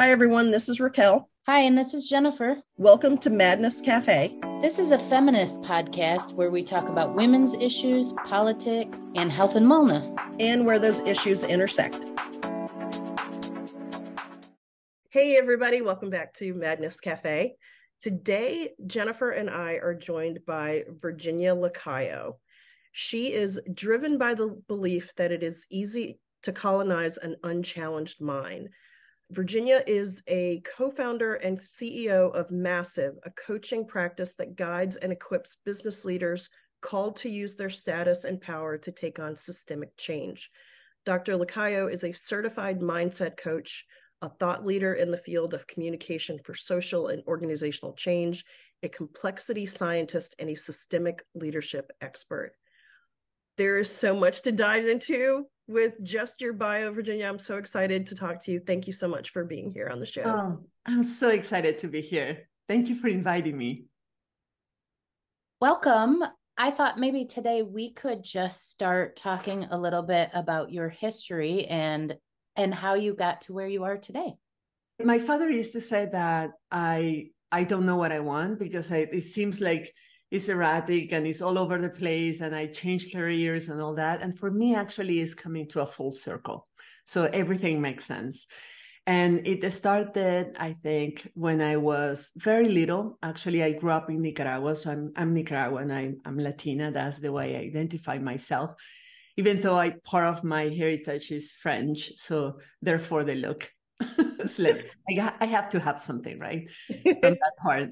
Hi, everyone. This is Raquel. Hi, and this is Jennifer. Welcome to Madness Cafe. This is a feminist podcast where we talk about women's issues, politics, and health and wellness. And where those issues intersect. Hey, everybody. Welcome back to Madness Cafe. Today, Jennifer and I are joined by Virginia Lacayo. She is driven by the belief that it is easy to colonize an unchallenged mind. Virginia is a co-founder and CEO of Massive, a coaching practice that guides and equips business leaders called to use their status and power to take on systemic change. Dr. Lacayo is a certified mindset coach, a thought leader in the field of communication for social and organizational change, a complexity scientist, and a systemic leadership expert. There is so much to dive into with just your bio, Virginia. I'm so excited to talk to you. Thank you so much for being here on the show. Oh, I'm so excited to be here. Thank you for inviting me. Welcome. I thought maybe today we could just start talking a little bit about your history and how you got to where you are today. My father used to say that I don't know what I want because it seems like it's erratic and it's all over the place and I change careers and all that. And for me, actually, it's coming to a full circle. So everything makes sense. And it started, I think, when I was very little. Actually, I grew up in Nicaragua. So I'm Nicaraguan. I'm Latina. That's the way I identify myself, even though part of my heritage is French. So therefore the look. It's like I have to have something, right? From that part.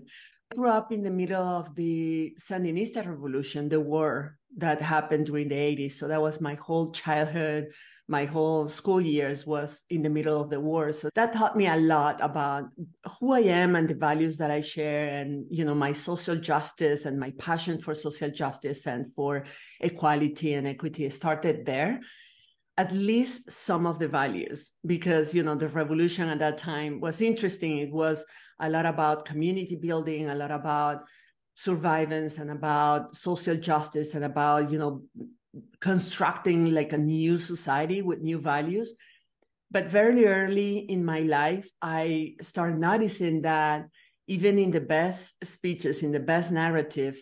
I grew up in the middle of the Sandinista revolution, the war that happened during the 80s. So that was my whole childhood. My whole school years was in the middle of the war. So that taught me a lot about who I am and the values that I share and, my social justice and my passion for social justice and for equality and equity started there. At least some of the values, because, the revolution at that time was interesting. It was a lot about community building, a lot about survivance and about social justice and about, constructing like a new society with new values. But very early in my life, I started noticing that even in the best speeches, in the best narrative,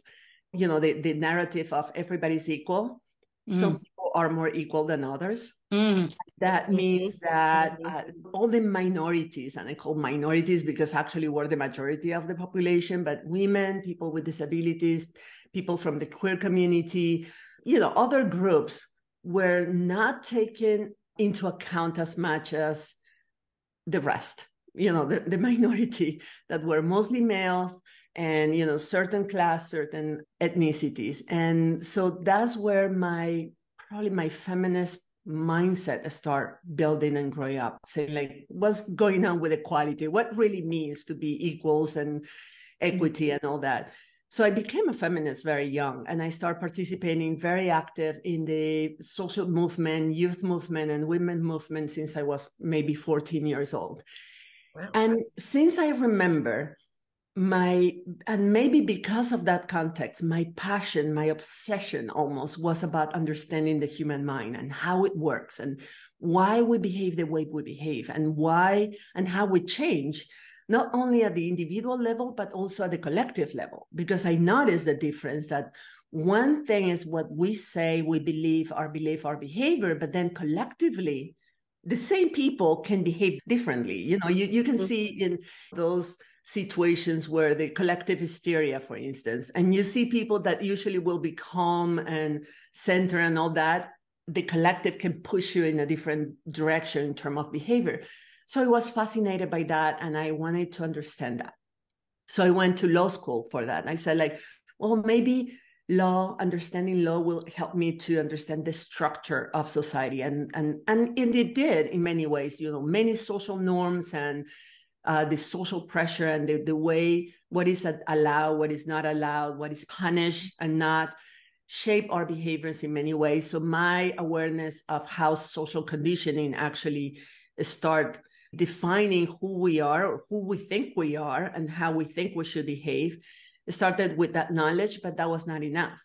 the narrative of everybody's equal, some people are more equal than others. That means that all the minorities, and I call minorities because actually we're the majority of the population, but women, people with disabilities, people from the queer community, other groups were not taken into account as much as the rest, the minority that were mostly males and, certain class, certain ethnicities. And so that's where probably my feminist mindset start building and growing up, saying like, what's going on with equality? What really means to be equals and equity and all that. So I became a feminist very young, and I started participating very active in the social movement, youth movement, and women movement since I was maybe 14 years old. Wow. And since I remember and maybe because of that context, my passion, my obsession almost was about understanding the human mind and how it works and why we behave the way we behave and why and how we change, not only at the individual level, but also at the collective level. Because I noticed the difference that one thing is what we say, we believe, our behavior, but then collectively, the same people can behave differently. You can see in those situations where the collective hysteria, for instance, and you see people that usually will be calm and center and all that, the collective can push you in a different direction in terms of behavior. So I was fascinated by that, and I wanted to understand that. So I went to law school for that. I said, like, well, maybe understanding law will help me to understand the structure of society. And it did in many ways, many social norms and the social pressure and the way what is allowed, what is not allowed, what is punished and not shape our behaviors in many ways. So my awareness of how social conditioning actually start defining who we are or who we think we are and how we think we should behave started with that knowledge, but that was not enough.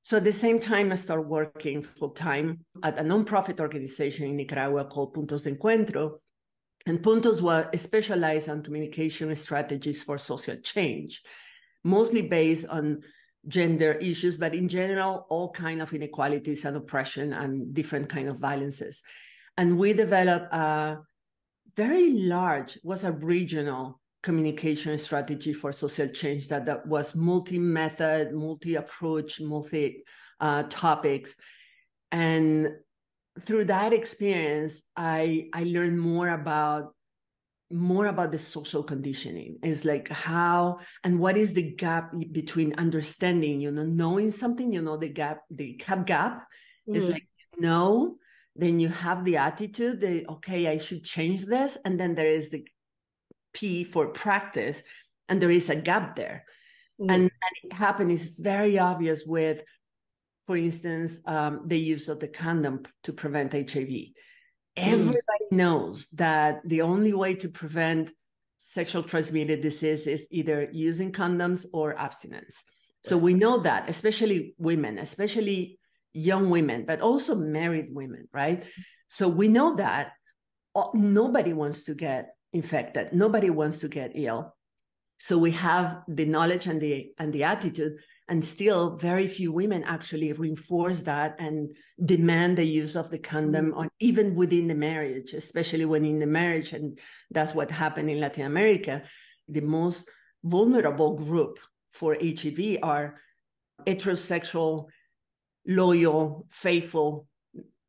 So at the same time, I started working full-time at a nonprofit organization in Nicaragua called Puntos de Encuentro. And Puntos was specialized on communication strategies for social change, mostly based on gender issues, but in general, all kinds of inequalities and oppression and different kinds of violences. And we developed a very large, was a regional communication strategy for social change that was multi-method, multi-approach, multi-topics. And through that experience, I learned more about the social conditioning. Is like how and what is the gap between understanding, knowing something, the gap is like, then you have the attitude that, okay, I should change this. And then there is the P for practice, and there is a gap there. And it happened is very obvious with, for instance, the use of the condom to prevent HIV. Everybody knows that the only way to prevent sexual transmitted disease is either using condoms or abstinence. So we know that, especially women, especially young women, but also married women, right? So we know that nobody wants to get infected. Nobody wants to get ill. So we have the knowledge and the attitude, and still very few women actually reinforce that and demand the use of the condom on, even within the marriage, especially when in the marriage. And that's what happened in Latin America. The most vulnerable group for HIV are heterosexual, loyal, faithful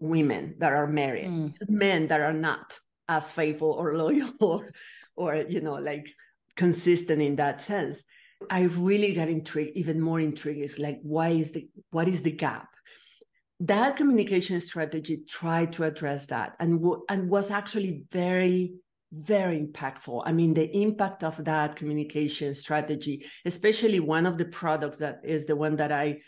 women that are married, men that are not as faithful or loyal or like consistent in that sense. I really got intrigued, even more intrigued, is like, what is the gap? That communication strategy tried to address that and was actually very, very impactful. I mean, the impact of that communication strategy, especially one of the products that is the one that I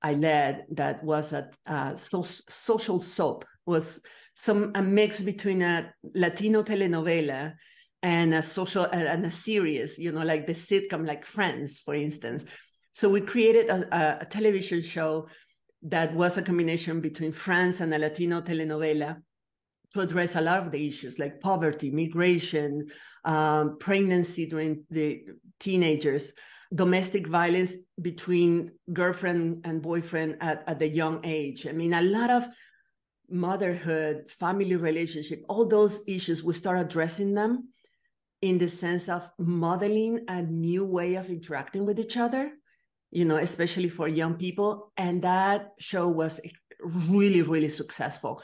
led, that was a social soap, was a mix between a Latino telenovela and a series, like the sitcom, like Friends, for instance. So we created a television show that was a combination between Friends and a Latino telenovela to address a lot of the issues like poverty, migration, pregnancy during the teenagers, domestic violence between girlfriend and boyfriend at the young age. I mean, a lot of motherhood, family relationship, all those issues, we start addressing them in the sense of modeling a new way of interacting with each other, especially for young people. And that show was really, really successful.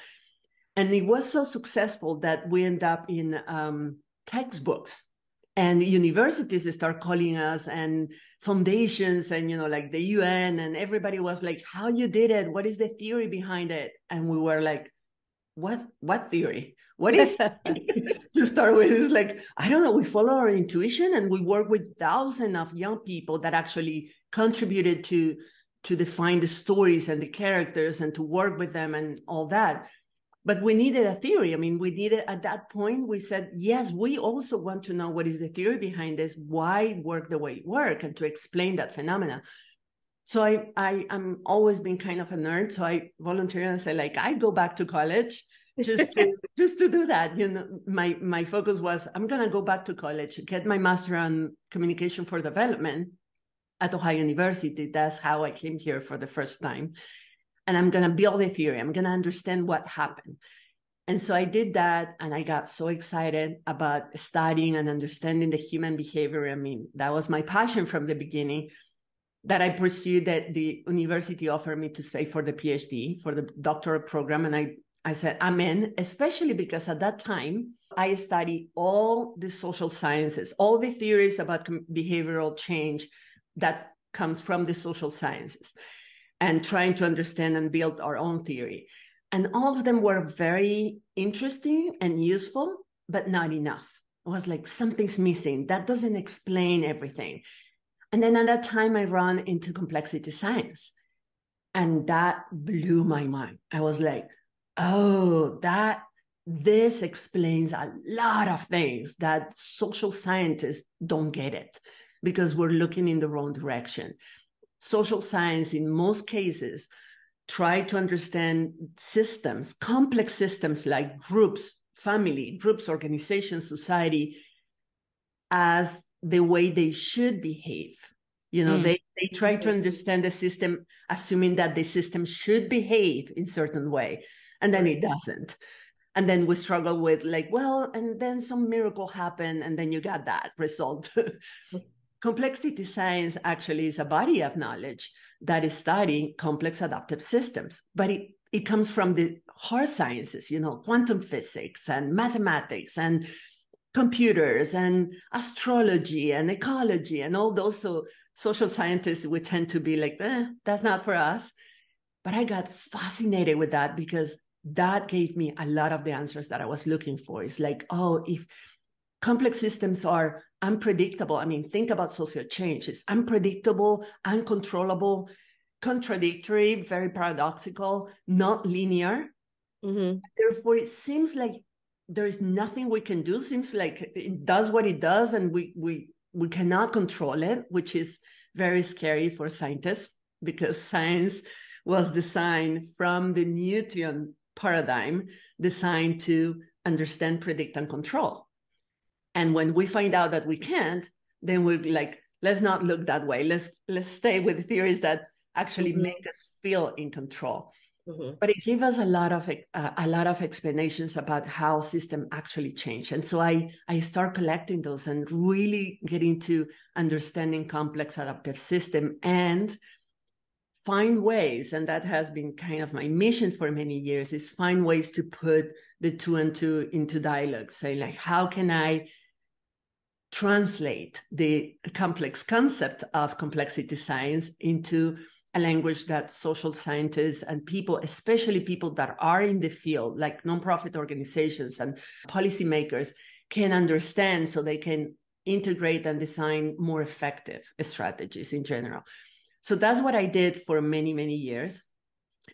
And it was so successful that we end up in textbooks, and universities start calling us, and foundations, and like the UN, and everybody was like, how you did it? What is the theory behind it? And we were like, what theory? What is to start with? It's like, I don't know. We follow our intuition, and we work with thousands of young people that actually contributed to define the stories and the characters and to work with them and all that. But we needed a theory. I mean, at that point, we said, yes, we also want to know what is the theory behind this, why it worked the way it worked, and to explain that phenomena. So I'm always been kind of a nerd. So I volunteered and said, like, I go back to college just to do that. My focus was, I'm going to go back to college, get my master on communication for development at Ohio University. That's how I came here for the first time. And I'm going to build a theory. I'm going to understand what happened. And so I did that, and I got so excited about studying and understanding the human behavior. I mean, that was my passion from the beginning, that I pursued, that the university offered me to stay for the Ph.D., for the doctoral program. And I said, I'm in, especially because at that time, I studied all the social sciences, all the theories about behavioral change that comes from the social sciences, and trying to understand and build our own theory. And all of them were very interesting and useful, but not enough. It was like, something's missing. That doesn't explain everything. And then at that time, I ran into complexity science. And that blew my mind. I was like, oh, this explains a lot of things that social scientists don't get it, because we're looking in the wrong direction. Social science, in most cases, try to understand systems, complex systems like groups, family, groups, organizations, society as the way they should behave. They try to understand the system, assuming that the system should behave in a certain way, and then it doesn't. And then we struggle with and then some miracle happened, and then you got that result. Complexity science actually is a body of knowledge that is studying complex adaptive systems, but it comes from the hard sciences, quantum physics and mathematics and computers and astrology and ecology and all those. So social scientists, we tend to be like, that's not for us. But I got fascinated with that because that gave me a lot of the answers that I was looking for. It's like, if complex systems are unpredictable, think about social change. It's unpredictable, uncontrollable, contradictory, very paradoxical, not linear. Mm-hmm. Therefore, it seems like there is nothing we can do. Seems like it does what it does, and we cannot control it, which is very scary for scientists, because science was designed from the Newtonian paradigm, designed to understand, predict, and control. And when we find out that we can't, then we're like, let's not look that way. Let's stay with theories that actually make us feel in control. But it gave us a lot of explanations about how system actually change. And so I start collecting those and really getting to understanding complex adaptive system and find ways, and that has been kind of my mission for many years, is find ways to put the two and two into dialogue. Say, how can I translate the complex concept of complexity science into a language that social scientists and people, especially people that are in the field, like nonprofit organizations and policymakers, can understand, so they can integrate and design more effective strategies in general. So that's what I did for many, many years.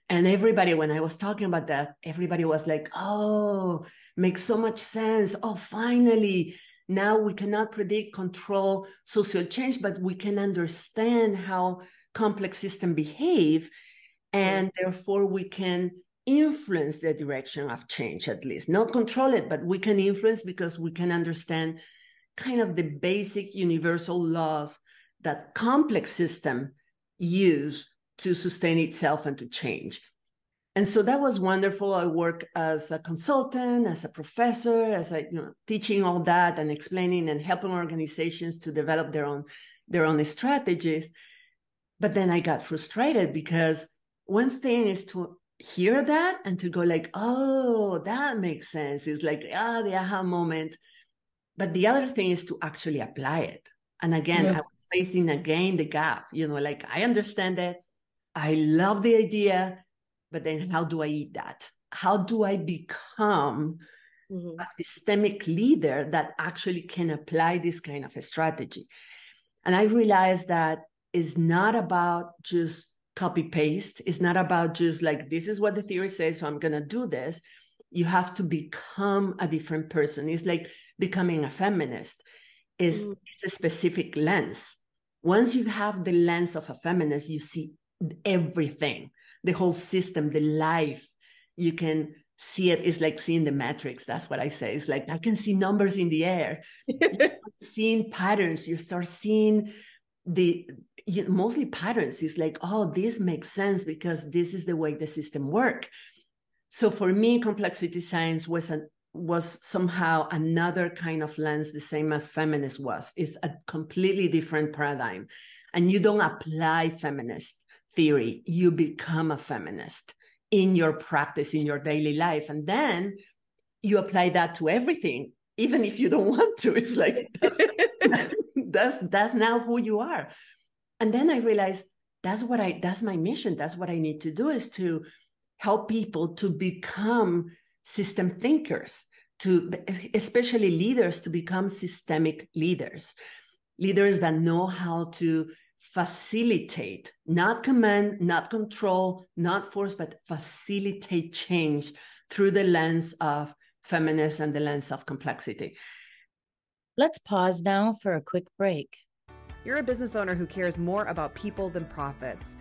And everybody, when I was talking about that, everybody was like, oh, makes so much sense. Oh, finally, now we cannot predict, control social change, but we can understand how complex systems behave, and therefore we can influence the direction of change, at least not control it, but we can influence, because we can understand kind of the basic universal laws that complex system use to sustain itself and to change. And so that was wonderful. I work as a consultant, as a professor, as teaching all that and explaining and helping organizations to develop their own strategies. But then I got frustrated, because one thing is to hear that and to go like, oh, that makes sense. It's like, the aha moment. But the other thing is to actually apply it. And again, I was facing again the gap, I understand it. I love the idea, but then how do I eat that? How do I become a systemic leader that actually can apply this kind of a strategy? And I realized that it's not about just copy paste. It's not about just like, this is what the theory says, so I'm going to do this. You have to become a different person. It's like becoming a feminist. It's a specific lens. Once you have the lens of a feminist, you see everything, the whole system, the life. You can see it. It's like seeing the matrix. That's what I say. It's like, I can see numbers in the air. You start seeing patterns. You start seeing mostly patterns. It's like, oh, this makes sense because this is the way the system works. So for me, complexity science was somehow another kind of lens, the same as feminist was. It's a completely different paradigm. And you don't apply feminist theory. You become a feminist in your practice, in your daily life. And then you apply that to everything, even if you don't want to. It's like, that's now who you are. And then I realized that's my mission. That's what I need to do, is to help people to become system thinkers, especially leaders, to become systemic leaders that know how to facilitate, not command, not control, not force, but facilitate change through the lens of feminism and the lens of complexity. Let's pause now for a quick break. You're a business owner who cares more about people than profits,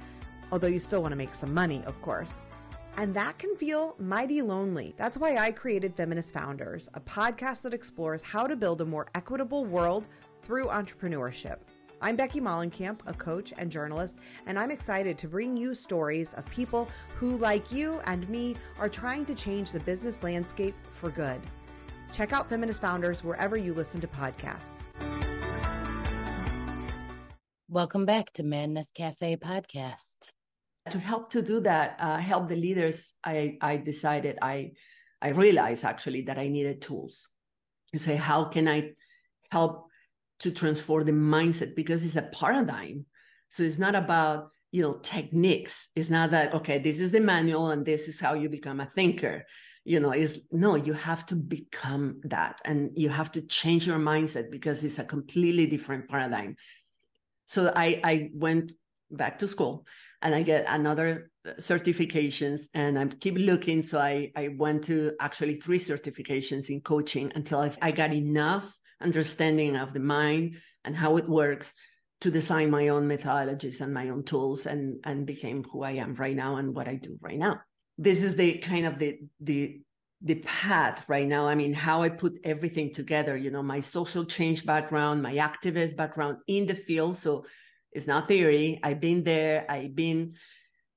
although you still want to make some money, of course. And that can feel mighty lonely. That's why I created Feminist Founders, a podcast that explores how to build a more equitable world through entrepreneurship. I'm Becky Mollenkamp, a coach and journalist, and I'm excited to bring you stories of people who, like you and me, are trying to change the business landscape for good. Check out Feminist Founders wherever you listen to podcasts. Welcome back to Madness Cafe podcast. To help to do that, help the leaders, I realized actually that I needed tools. I say, how can I help to transform the mindset? Because it's a paradigm. So it's not about, techniques. It's not that, okay, this is the manual and this is how you become a thinker. You have to become that, and you have to change your mindset because it's a completely different paradigm. So I went back to school and I get another certifications, and I keep looking. So I went to actually 3 certifications in coaching until I got enough understanding of the mind and how it works to design my own methodologies and my own tools, and became who I am right now and what I do right now. This is the kind of the path right now. I mean, how I put everything together, my social change background, my activist background in the field. So it's not theory. I've been there. I've been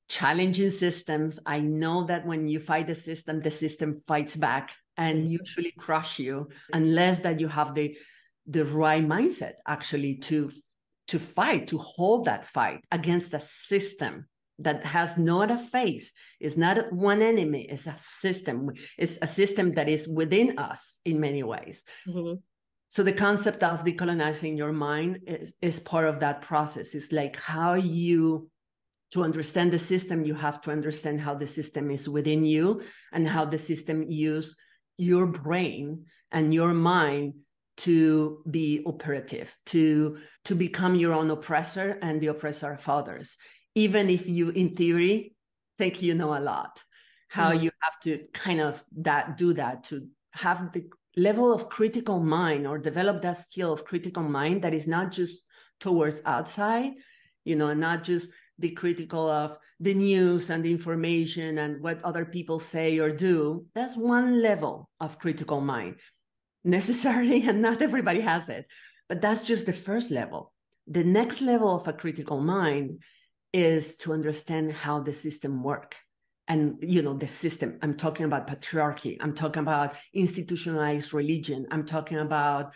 challenging systems. I know that when you fight the system fights back and usually crush you, unless that you have the right mindset actually to fight, to hold that fight against a system that has not a face. It's not one enemy. It's a system. It's a system that is within us in many ways. Mm-hmm. So the concept of decolonizing your mind is part of that process. It's like to understand the system, you have to understand how the system is within you and how the system uses your brain and your mind to be operative, to become your own oppressor and the oppressor of others. Even if you, in theory, think you know a lot, how you have to kind of do that, to have the level of critical mind or develop that skill of critical mind that is not just towards outside, and not just be critical of the news and the information and what other people say or do. That's one level of critical mind, necessarily, and not everybody has it, but that's just the first level. The next level of a critical mind is to understand how the system works. And, the system, I'm talking about patriarchy. I'm talking about institutionalized religion. I'm talking about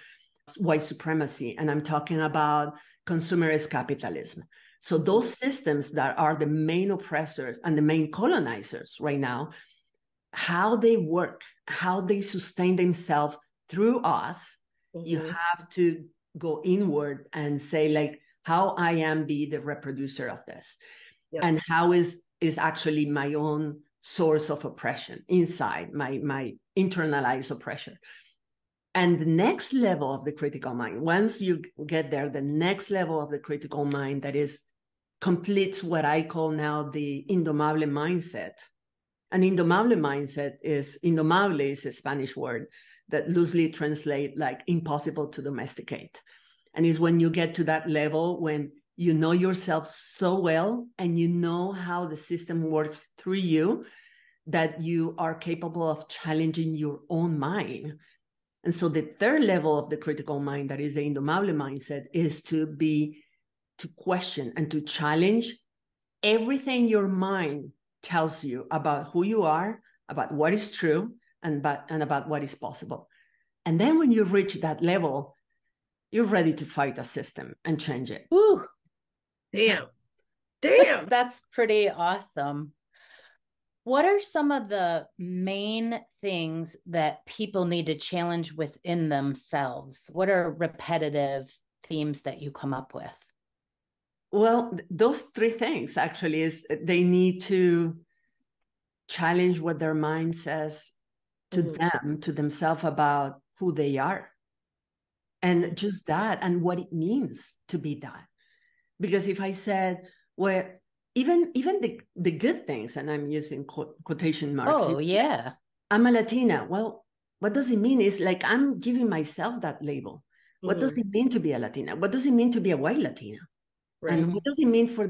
white supremacy. And I'm talking about consumerist capitalism. So those systems that are the main oppressors and the main colonizers right now, how they work, how they sustain themselves through us, you have to go inward and say, like, how I am be the reproducer of this. Yep. And how is actually my own source of oppression inside, my internalized oppression. And the next level of the critical mind, once you get there, the next level of the critical mind that is completes what I call now the Indomable mindset. An Indomable mindset Indomable is a Spanish word that loosely translates like impossible to domesticate. And it's when you get to that level when you know yourself so well and you know how the system works through you that you are capable of challenging your own mind. And so the third level of the critical mind, that is the Indomable mindset, is to question and to challenge everything your mind tells you about who you are, about what is true, and about what is possible. And then when you reach that level, you're ready to fight a system and change it. Ooh. Damn. That's pretty awesome. What are some of the main things that people need to challenge within themselves? What are repetitive themes that you come up with? Well, those 3 things actually is they need to challenge what their mind says to them, to themselves, about who they are. And just that, and what it means to be that. Because if I said, well, even the good things, and I'm using quotation marks. Oh, yeah. I'm a Latina. Well, what does it mean? It's like I'm giving myself that label. What does it mean to be a Latina? What does it mean to be a white Latina? Right. And what does it mean for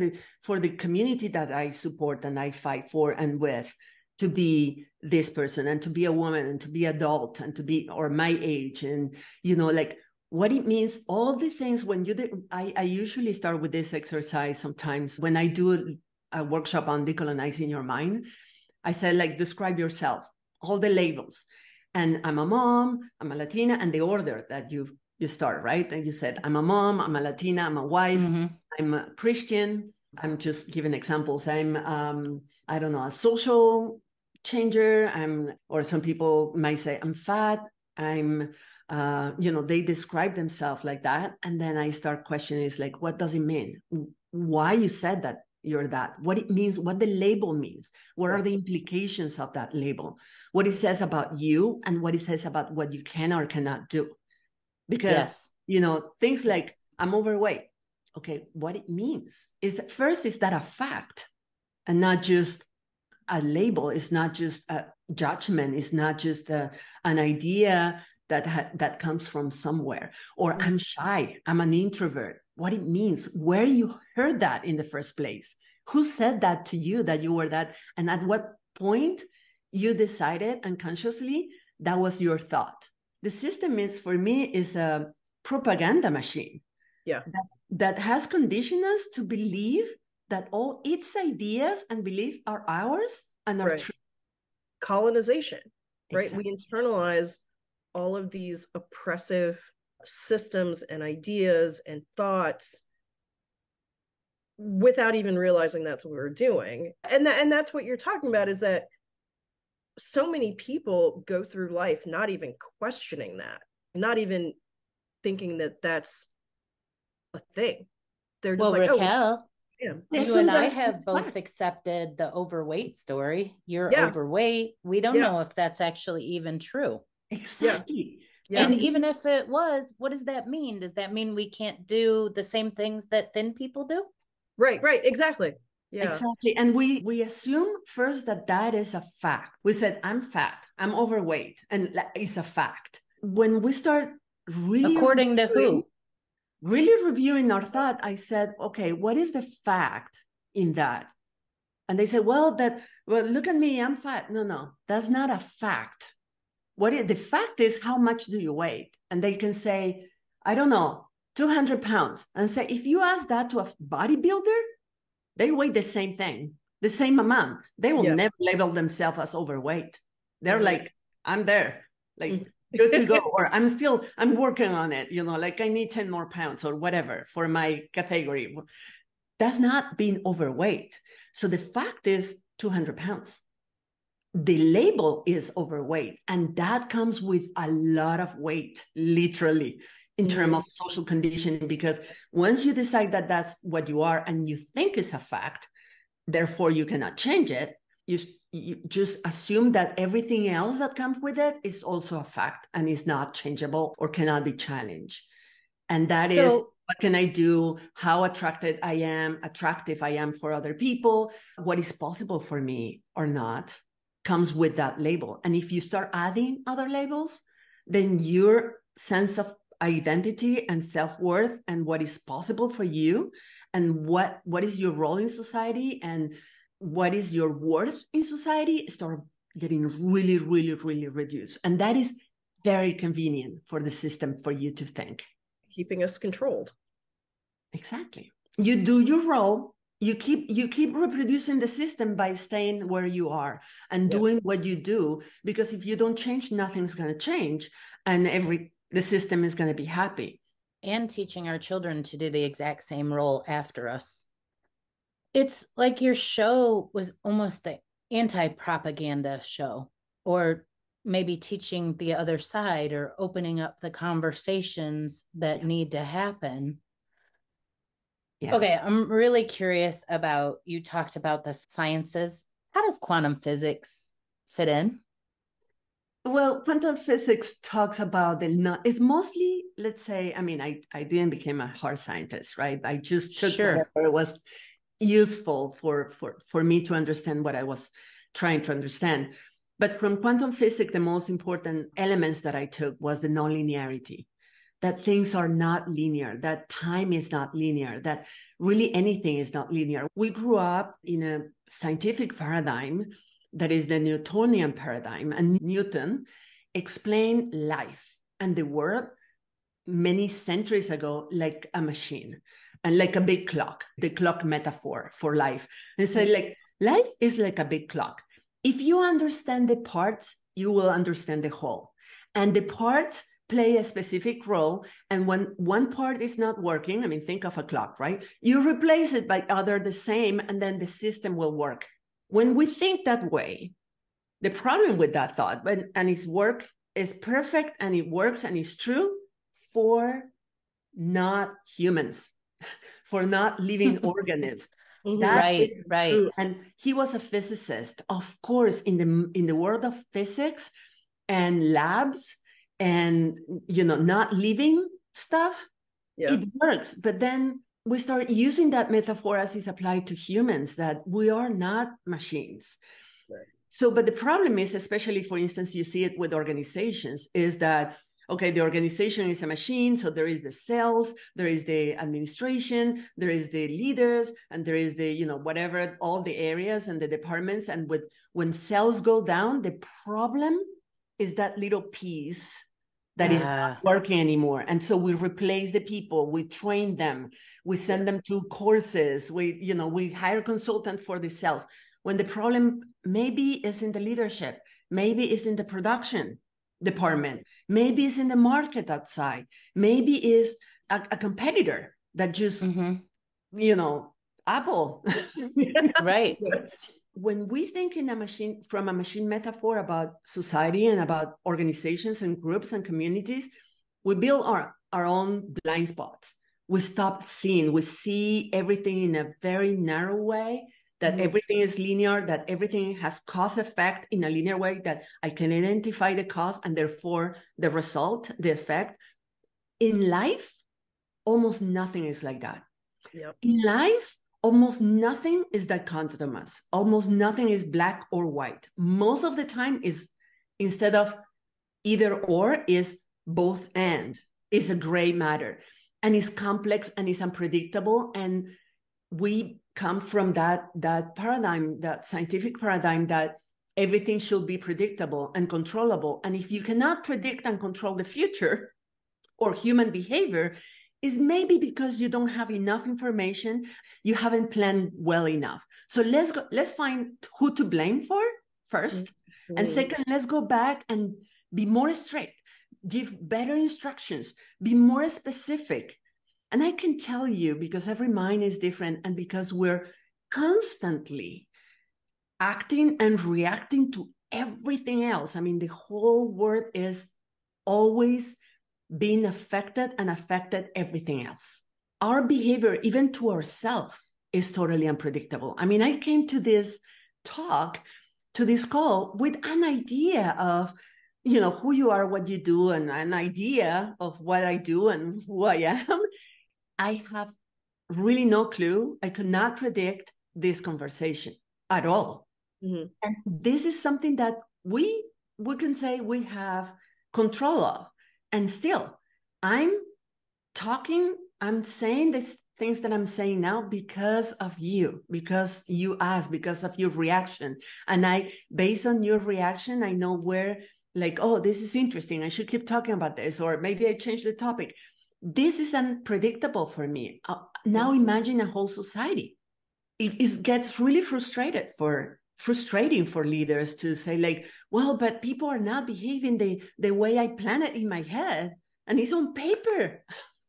the community that I support and I fight for and with? to be this person and to be a woman and to be adult and to be, or my age, and, you know, like what it means, all the things. When you did, I usually start with this exercise sometimes when I do a workshop on decolonizing your mind. I said, like, describe yourself, all the labels. And I'm a mom, I'm a Latina, and the order that you start, right? And you said, I'm a mom, I'm a Latina, I'm a wife, I'm a Christian. I'm just giving examples. I'm, I don't know, a social changer. Or some people might say, I'm fat. I'm, you know, they describe themselves like that. And then I start questioning, is like, what does it mean? Why you said that you're that? What it means, what the label means. What are the implications of that label? What it says about you and what it says about what you can or cannot do. Because, you know, things like I'm overweight. Okay, what it means is first, is that a fact and not just a label? It's not just a judgment. It's not just an idea that comes from somewhere. Or I'm shy, I'm an introvert. What it means, where you heard that in the first place, who said that to you, that you were that, and at what point you decided unconsciously that was your thought. The system is, for me, is a propaganda machine. Yeah. That has conditioned us to believe that all its ideas and beliefs are ours and are true. Colonization, right? Exactly. We internalize all of these oppressive systems and ideas and thoughts without even realizing that's what we're doing. And that's what you're talking about, is that so many people go through life not even questioning that, not even thinking that that's a thing. They're just like, Raquel, you and I have both fine. Accepted the overweight story. You're overweight. We don't know if that's actually even true. Exactly. Yeah. And even if it was, what does that mean? Does that mean we can't do the same things that thin people do? Right, exactly. Yeah. Exactly. And we assume first that is a fact. We said, I'm fat, I'm overweight, and it's a fact. When we start really according to who? Really reviewing our thought, I said, okay, what is the fact in that? And they said, well, look at me, I'm fat. No, that's not a fact. The fact is, how much do you weigh? And they can say, I don't know, 200 pounds. And say, if you ask that to a bodybuilder, they weigh the same thing, the same amount. They will never label themselves as overweight. They're like, I'm there, like good to go. Or I'm working on it, you know, like I need 10 more pounds or whatever for my category. That's not being overweight. So the fact is 200 pounds. The label is overweight, and that comes with a lot of weight, literally, in terms of social conditioning, because once you decide that that's what you are and you think it's a fact, therefore you cannot change it, you just assume that everything else that comes with it is also a fact and is not changeable or cannot be challenged. And that is, what can I do? How attractive I am for other people? What is possible for me or not comes with that label. And if you start adding other labels, then your sense of identity and self-worth and what is possible for you and what is your role in society and what is your worth in society start getting really, really, really reduced. And that is very convenient for the system for you to think. Keeping us controlled. Exactly. You do your role. You keep reproducing the system by staying where you are and doing what you do, because if you don't change, nothing's going to change, and the system is going to be happy. And teaching our children to do the exact same role after us. It's like your show was almost the anti-propaganda show, or maybe teaching the other side or opening up the conversations that need to happen. Yeah. Okay, I'm really curious about, you talked about the sciences. How does quantum physics fit in? Well, quantum physics talks about it's mostly, let's say, I mean, I didn't become a hard scientist, right? I just took whatever was useful for me to understand what I was trying to understand. But from quantum physics, the most important elements that I took was the nonlinearity. That things are not linear, that time is not linear, that really anything is not linear. We grew up in a scientific paradigm that is the Newtonian paradigm. And Newton explained life and the world many centuries ago like a machine and like a big clock, the clock metaphor for life. And so like life is like a big clock. If you understand the parts, you will understand the whole. And the parts play a specific role. And when one part is not working, I mean, think of a clock, right? You replace it by other the same, and then the system will work. When we think that way, the problem with that thought, and its work is perfect and it works and it's true for not humans, for not living organisms. That is true. And he was a physicist, of course, in the world of physics and labs and, you know, not living stuff. Yeah. It works. But then we start using that metaphor as is applied to humans, that we are not machines. Right. So, but the problem is, especially, for instance, you see it with organizations, is that, okay, the organization is a machine. So there is the cells, there is the administration, there is the leaders, and there is the, you know, whatever, all the areas and the departments. And when cells go down, the problem is that little piece that is not working anymore. And so we replace the people, we train them, we send them to courses, we hire consultants for the cells. When the problem maybe is in the leadership, maybe is in the production department, maybe is in the market outside, maybe is a competitor that just, Apple. Right. When we think in from a machine metaphor about society and about organizations and groups and communities, we build our own blind spots. We stop seeing, we see everything in a very narrow way, that everything is linear, that everything has cause effect in a linear way, that I can identify the cause and therefore the result, the effect. In life, almost nothing is like that. Yep. In life, almost nothing is dichotomous. Almost nothing is black or white. Most of the time is, instead of either or, is both and. Is a gray matter. And it's complex and it's unpredictable. And we come from that paradigm, that scientific paradigm, that everything should be predictable and controllable. And if you cannot predict and control the future or human behavior, is maybe because you don't have enough information, you haven't planned well enough. So let's find who to blame for first. Mm-hmm. And second, let's go back and be more strict, give better instructions, be more specific. And I can tell you, because every mind is different and because we're constantly acting and reacting to everything else. I mean, the whole world is always being affected and affected everything else. Our behavior, even to ourselves, is totally unpredictable. I mean, I came to this call with an idea of, who you are, what you do, and an idea of what I do and who I am. I have really no clue. I could not predict this conversation at all. Mm-hmm. And this is something that we can say we have control of. And still, I'm saying these things that I'm saying now because of you, because you asked, because of your reaction. And based on your reaction, I know where, like, oh, this is interesting. I should keep talking about this, or maybe I change the topic. This is unpredictable for me. Now imagine a whole society. It gets really frustrating for leaders to say, like, well, but people are not behaving the way I plan it in my head. And it's on paper.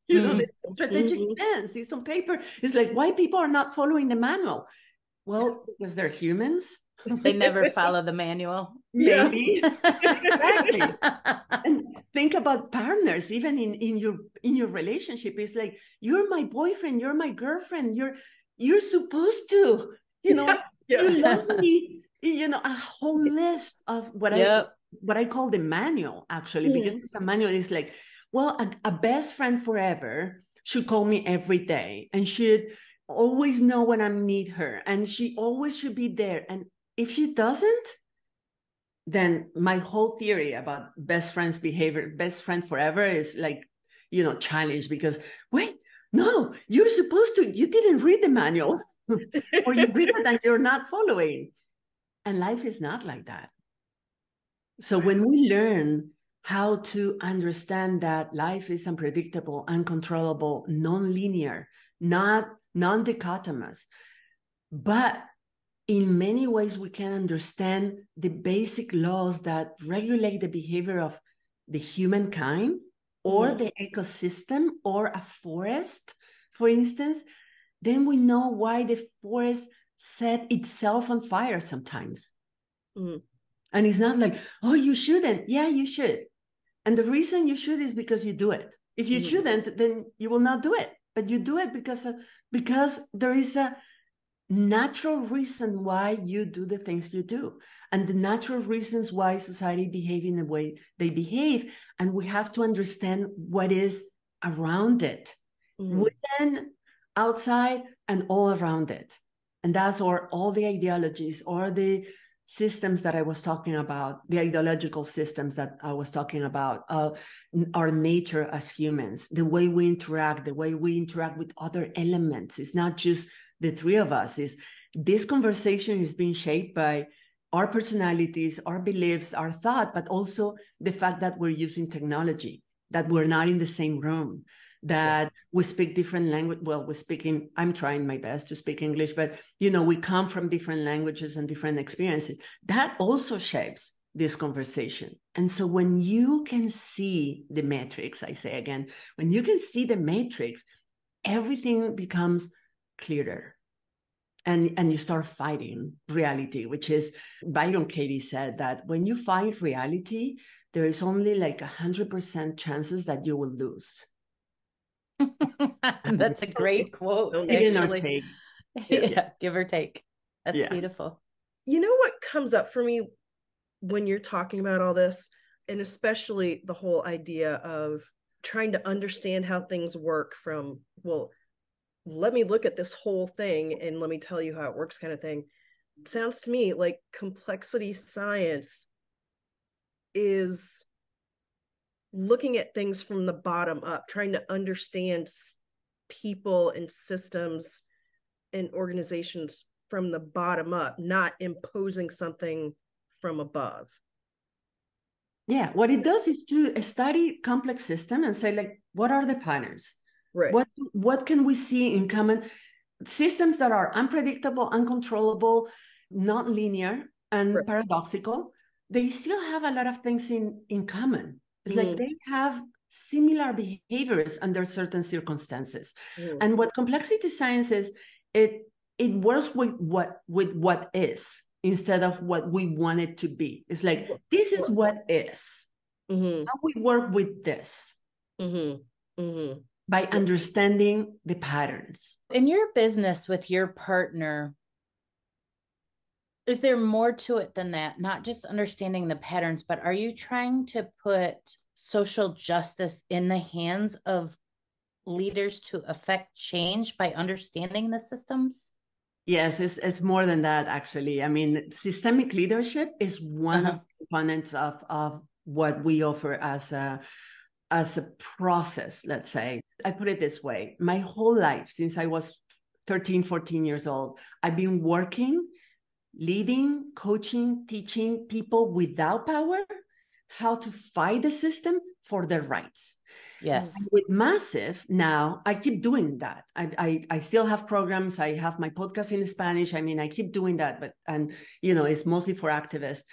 The strategic plans, it's on paper. It's like, why people are not following the manual? Well, because they're humans. They never follow the manual. Maybe. Exactly. And think about partners, even in your relationship. It's like, you're my boyfriend, you're my girlfriend, you're supposed to, you love me, a whole list of what I call the manual, actually, because it's a manual. It's like, well, a best friend forever should call me every day and should always know when I need her. And she always should be there. And if she doesn't, then my whole theory about best friends behavior, best friend forever is like, challenged, because wait, no, you didn't read the manual or you read it and you're not following. And life is not like that. So when we learn how to understand that life is unpredictable, uncontrollable, non-linear, not non-dichotomous, but in many ways we can understand the basic laws that regulate the behavior of the humankind or the ecosystem or a forest, for instance, then we know why the forest set itself on fire sometimes. And it's not like, oh, you shouldn't. Yeah, you should. And the reason you should is because you do it. If you shouldn't, then you will not do it. But you do it because there is a natural reason why you do the things you do, and the natural reasons why society behave in the way they behave. And we have to understand what is around it, within, outside, and all around it. And that's all the ideologies or the systems that I was talking about, the ideological systems that I was talking about, our nature as humans, the way we interact with other elements. It's not just the three of us. This conversation is being shaped by our personalities, our beliefs, our thought, but also the fact that we're using technology, that we're not in the same room, that we speak different language. Well, I'm trying my best to speak English, but we come from different languages and different experiences. That also shapes this conversation. And so when you can see the matrix, I say again, when you can see the matrix, everything becomes clearer. And you start fighting reality, which is, Byron Katie said that when you fight reality, there is only like 100% chances that you will lose. That's a great quote. Give or take. Yeah, give or take. That's beautiful. You know what comes up for me when you're talking about all this, and especially the whole idea of trying to understand how things work from, well, let me look at this whole thing and let me tell you how it works kind of thing. It sounds to me like complexity science is looking at things from the bottom up, trying to understand people and systems and organizations from the bottom up, not imposing something from above. Yeah, what it does is to study complex system and say, like, what are the patterns? Right. What can we see in common? Systems that are unpredictable, uncontrollable, not linear, and paradoxical, they still have a lot of things in common. It's like they have similar behaviors under certain circumstances. And what complexity science is, it works with what is instead of what we want it to be. It's like, this is what is. How we work with this. By understanding the patterns. In your business with your partner, is there more to it than that? Not just understanding the patterns, but are you trying to put social justice in the hands of leaders to affect change by understanding the systems? Yes, it's more than that, actually. I mean, systemic leadership is one of the components of what we offer as a process, let's say. I put it this way. My whole life, since I was 13, 14 years old, I've been working, leading, coaching, teaching people without power how to fight the system for their rights. Yes. And with Massive, now I keep doing that. I still have programs. I have my podcast in Spanish. I mean, I keep doing that, and it's mostly for activists.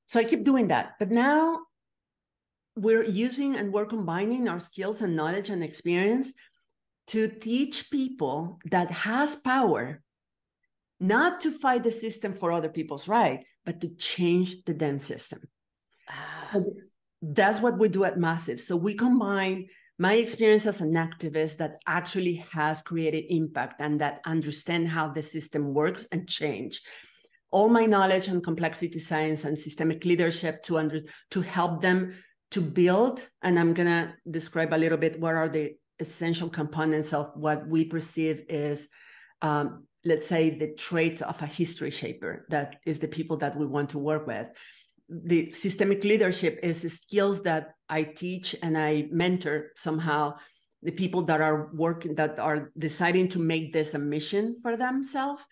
So I keep doing that. But now we're using and we're combining our skills and knowledge and experience to teach people that has power, not to fight the system for other people's right, but to change the damn system. So that's what we do at Massive. So we combine my experience as an activist that actually has created impact and that understand how the system works and change. All my knowledge on complexity science and systemic leadership to help them to build, and I'm going to describe a little bit what are the essential components of what we perceive is, let's say, the traits of a history shaper. That is the people that we want to work with. The systemic leadership is the skills that I teach and I mentor somehow the people that are working, that are deciding to make this a mission for themselves.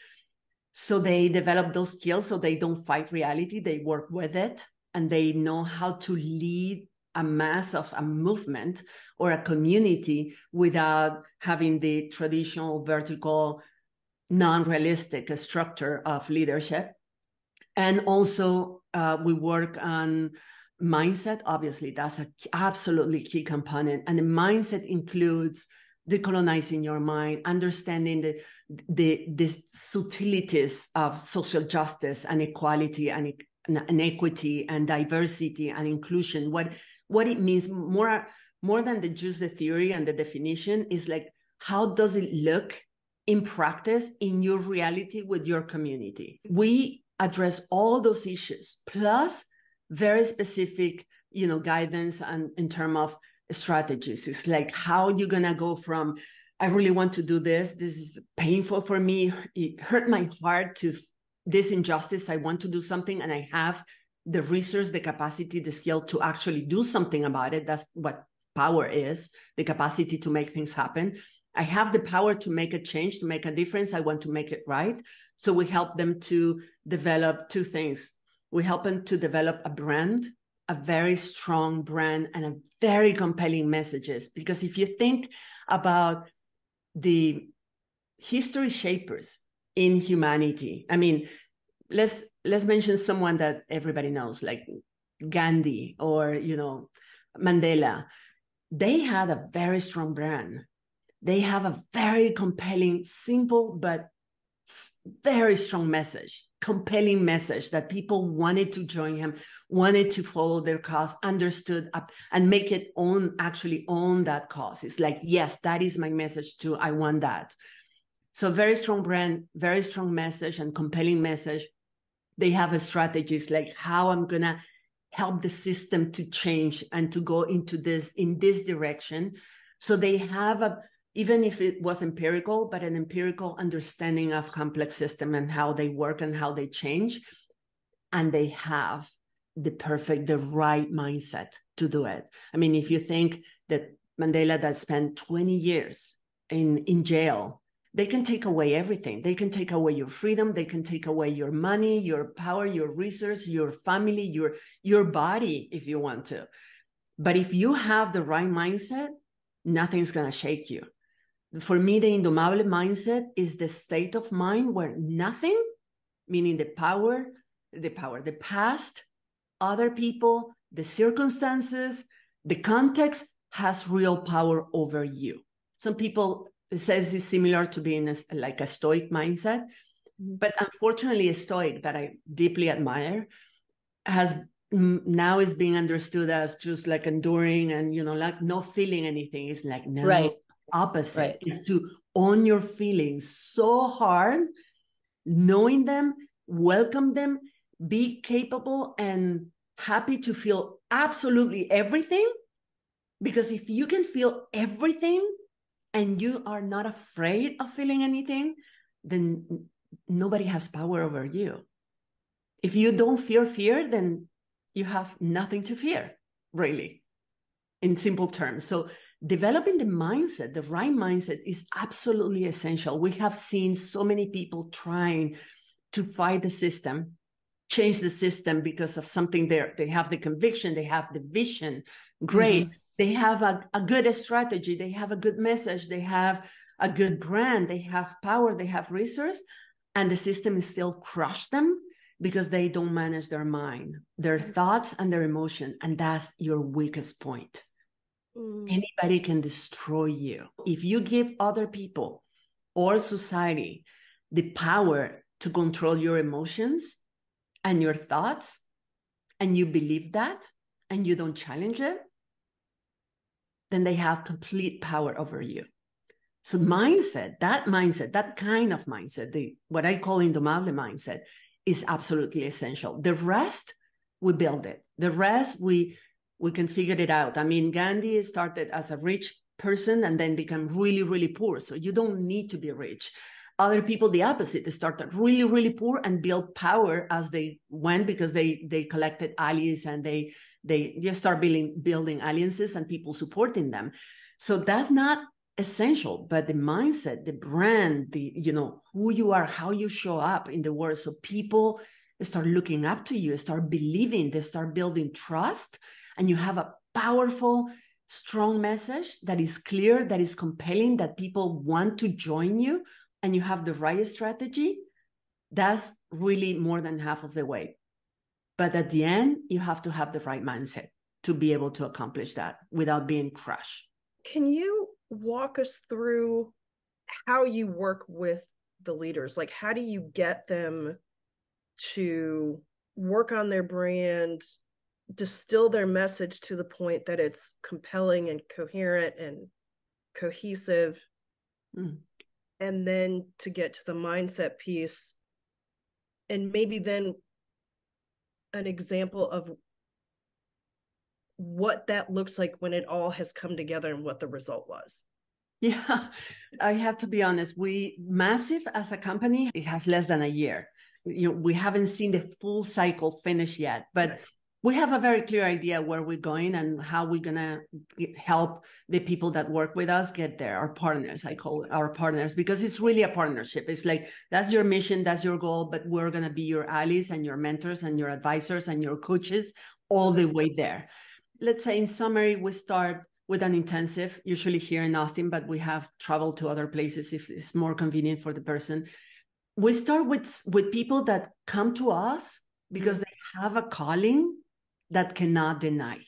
So they develop those skills so they don't fight reality, they work with it, and they know how to lead a mass of a movement or a community without having the traditional vertical, non-realistic structure of leadership. And also we work on mindset. Obviously, that's an absolutely key component. And the mindset includes decolonizing your mind, understanding the subtleties of social justice and equality and equity and diversity and inclusion. What it means more than just the theory and the definition is like, how does it look in practice in your reality with your community? We address all those issues, plus very specific, guidance and in terms of strategies. It's like, how you're gonna go from, I really want to do this is painful for me, it hurt my heart, to this injustice, I want to do something, and I have the resource, the capacity, the skill to actually do something about it. That's what power is, the capacity to make things happen. I have the power to make a change, to make a difference. I want to make it right. So we help them to develop two things. We help them to develop a brand, a very strong brand, and a very compelling messages. Because if you think about the history shapers in humanity, I mean, let's mention someone that everybody knows, like Gandhi or, Mandela. They had a very strong brand. They have a very compelling, simple, but very strong message, compelling message that people wanted to join him, wanted to follow their cause, understood and make it actually own that cause. It's like, yes, that is my message too. I want that. So very strong brand, very strong message and compelling message. They have a strategies like how I'm going to help the system to change and to go in this direction. So they have even if it was empirical, but an empirical understanding of complex system and how they work and how they change. And they have the right mindset to do it. I mean, if you think that Mandela that spent 20 years in jail, they can take away everything. They can take away your freedom. They can take away your money, your power, your resource, your family, your body, if you want to. But if you have the right mindset, nothing's going to shake you. For me, the Indomable mindset is the state of mind where nothing, meaning the past, other people, the circumstances, the context has real power over you. Some people says it's similar to being like a stoic mindset, but unfortunately a stoic that I deeply admire now is being understood as just like enduring and, like not feeling anything. It's like, no, right. Opposite. Right. Is to own your feelings so hard, knowing them, welcome them, be capable and happy to feel absolutely everything. Because if you can feel everything and you are not afraid of feeling anything, then nobody has power over you. If you don't fear, then you have nothing to fear, really, in simple terms. So developing the mindset, the right mindset, is absolutely essential. We have seen so many people trying to fight the system, change the system because of something there. They have the conviction, they have the vision. Great. Mm-hmm. They have a good strategy. They have a good message. They have a good brand. They have power. They have resource. And the system is still crushed them because they don't manage their mind, their thoughts and their emotion. And that's your weakest point. Anybody can destroy you. If you give other people or society the power to control your emotions and your thoughts, and you believe that, and you don't challenge it, then they have complete power over you. So that kind of mindset, what I call Indomable mindset, is absolutely essential. The rest, we build it. The rest, we can figure it out. I mean, Gandhi started as a rich person and then became really, really poor. So you don't need to be rich. Other people, the opposite, they started really, really poor and built power as they went because they collected allies and they just start building alliances and people supporting them. So that's not essential, but the mindset, the brand, who you are, how you show up in the world. So people start looking up to you, start believing, they start building trust, and you have a powerful, strong message that is clear, that is compelling, that people want to join you, and you have the right strategy. That's really more than half of the way. But at the end, you have to have the right mindset to be able to accomplish that without being crushed. Can you walk us through how you work with the leaders? Like, how do you get them to work on their brand, distill their message to the point that it's compelling and coherent and cohesive, and then to get to the mindset piece, and maybe then an example of what that looks like when it all has come together and what the result was? Yeah, I have to be honest. Massive as a company, it has less than a year. We haven't seen the full cycle finish yet, but right. We have a very clear idea where we're going and how we're going to help the people that work with us get there. Our partners, I call it our partners, because it's really a partnership. It's like, that's your mission, that's your goal, but we're going to be your allies and your mentors and your advisors and your coaches all the way there. Let's say in summary, we start with an intensive, usually here in Austin, but we have traveled to other places if it's more convenient for the person. We start with people that come to us because they have a calling that cannot deny.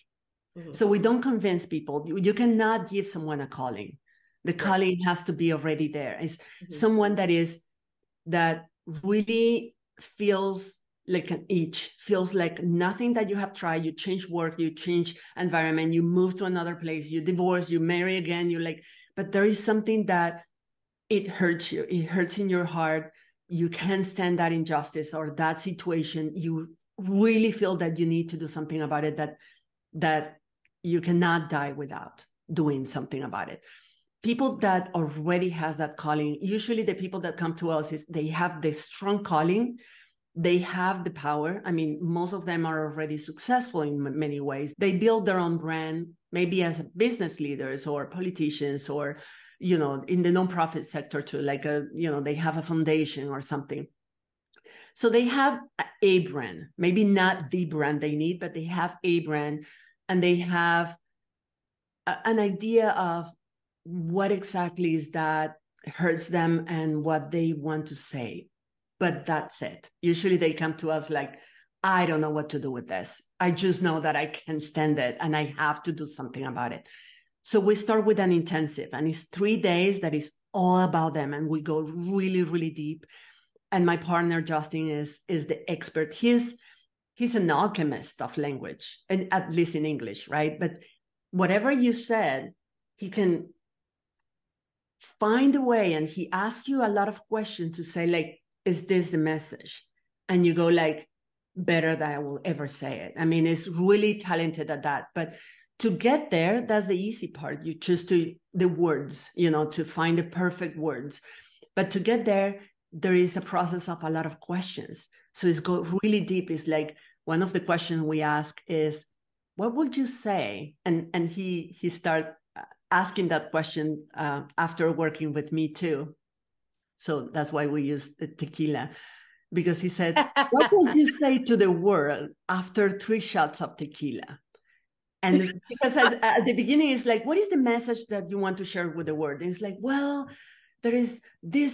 So we don't convince people. You cannot give someone a calling. The calling has to be already there. It's someone that really feels like an itch, feels like nothing that you have tried. You change work, you change environment, you move to another place, you divorce, you marry again, but there is something that it hurts you. It hurts in your heart. You can't stand that injustice or that situation. You really feel that you need to do something about it, that you cannot die without doing something about it. People that already has that calling, usually the people that come to us, they have this strong calling. They have the power. I mean, most of them are already successful in many ways. They build their own brand, maybe as business leaders or politicians or, in the nonprofit sector too, they have a foundation or something. So they have a brand, maybe not the brand they need, but they have a brand, and they have an idea of what exactly is that hurts them and what they want to say. But that's it. Usually they come to us like, I don't know what to do with this. I just know that I can't stand it and I have to do something about it. So we start with an intensive, and it's 3 days that is all about them. And we go really, really deep. And my partner, Justin, is the expert. He's an alchemist of language, and at least in English, right? But whatever you said, he can find a way, and he asks you a lot of questions to say, like, is this the message? And you go like, better than I will ever say it. I mean, it's really talented at that. But to get there, that's the easy part. You choose the words, to find the perfect words. But to get there is a process of a lot of questions. So it's go really deep. It's like one of the questions we ask is, what would you say? And he started asking that question after working with me too. So that's why we use the tequila, because he said, what would you say to the world after 3 shots of tequila? And because at the beginning, it's like, what is the message that you want to share with the world? And it's like, well, this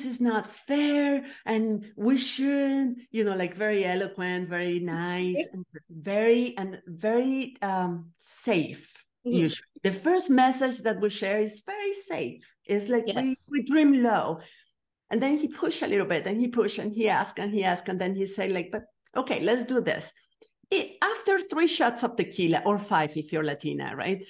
is not fair, and we should, very eloquent, very nice, and very safe. Usually the first message that we share is very safe. It's like, we dream low. And then he pushed a little bit, and he pushed, and he asked, and then he said, like, but okay, let's do this. After 3 shots of tequila, or 5 if you're Latina, right?